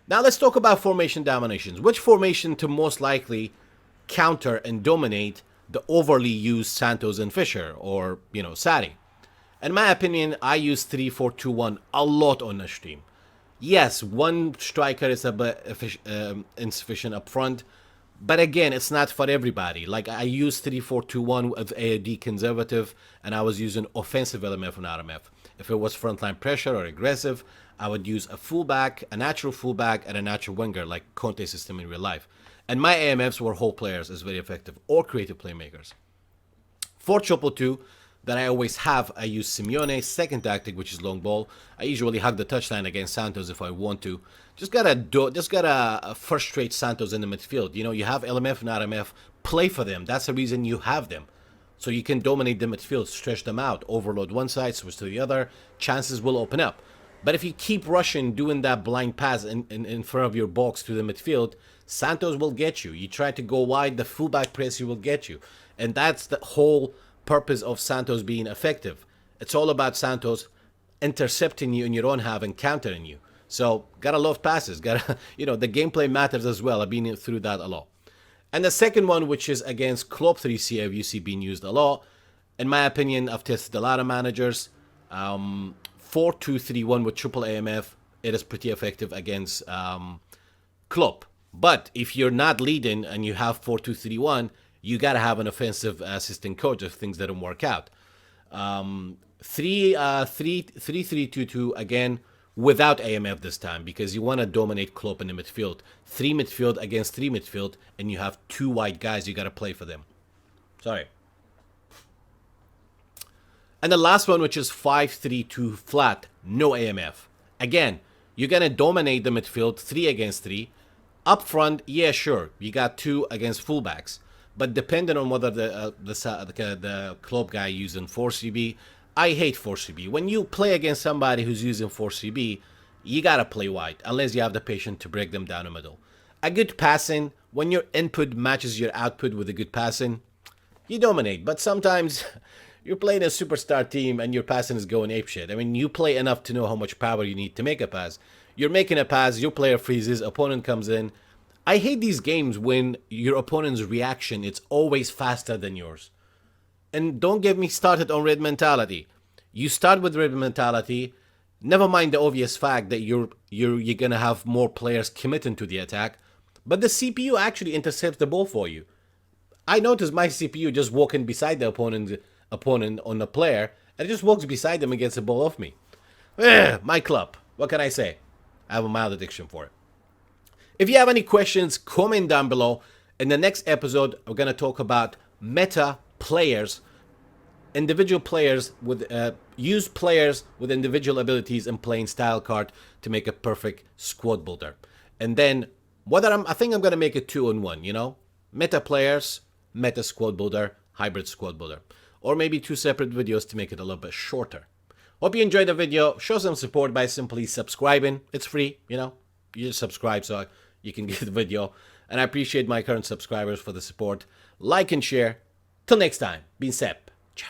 Now let's talk about formation dominations. Which formation to most likely counter and dominate the overly used Santos and Fisher, or, Sari? In my opinion, I use 3-4-2-1 a lot on the stream. Yes, one striker is a bit insufficient up front, but again, it's not for everybody. Like, I use 3-4-2-1 with AAD conservative, and I was using offensive LMF and RMF. If it was frontline pressure or aggressive, I would use a fullback, a natural fullback, and a natural winger, like Conte's system in real life. And my AMFs were whole players, is very effective, or creative playmakers. For 2-2-2, that I always have, I use Simeone's second tactic, which is long ball. I usually hug the touchline against Santos if I want to. Just gotta frustrate Santos in the midfield. You have LMF and RMF, play for them. That's the reason you have them. So you can dominate the midfield, stretch them out, overload one side, switch to the other, chances will open up. But if you keep rushing, doing that blind pass in front of your box to the midfield, Santos will get you. You try to go wide, the fullback press you will get you. And that's the whole purpose of Santos being effective. It's all about Santos intercepting you in your own half and countering you. So, gotta love passes. The gameplay matters as well. I've been through that a lot. And the second one, which is against Club 3C, I've used being used a lot. In my opinion, I've tested a lot of managers. 4-2-3-1 with triple AMF, it is pretty effective against Club. But if you're not leading and you have 4-2-3-1, you gotta have an offensive assistant coach if things didn't work out. 3-3-2-2 again without AMF this time, because you want to dominate Klopp in the midfield. 3 midfield against 3 midfield, and you have 2 wide guys. You gotta play for them. Sorry. And the last one, which is 5-3-2 flat, no AMF. Again, you're gonna dominate the midfield 3 against 3. Up front, yeah, sure, you got 2 against fullbacks. But depending on whether the club guy using 4CB, I hate 4CB. When you play against somebody who's using 4CB, you gotta play wide, unless you have the patience to break them down the middle. A good passing, when your input matches your output with a good passing, you dominate. But sometimes you're playing a superstar team and your passing is going apeshit. I mean, you play enough to know how much power you need to make a pass. You're making a pass, your player freezes, opponent comes in. I hate these games when your opponent's reaction is always faster than yours. And don't get me started on red mentality. You start with red mentality, never mind the obvious fact that you're gonna have more players committing to the attack, but the CPU actually intercepts the ball for you. I noticed my CPU just walking beside the opponent on the player, and it just walks beside them and gets the ball off me. myClub. What can I say? I have a mild addiction for it. If you have any questions, comment down below. In the next episode, we're going to talk about meta players, individual players with use players with individual abilities and playing style card to make a perfect squad builder. And then I think I'm going to make it 2-in-1, meta players, meta squad builder, hybrid squad builder, or maybe 2 separate videos to make it a little bit shorter. Hope you enjoyed the video. Show some support by simply subscribing. It's free, you just subscribe so you can get the video. And I appreciate my current subscribers for the support. Like and share. Till next time, PESEP. Ciao.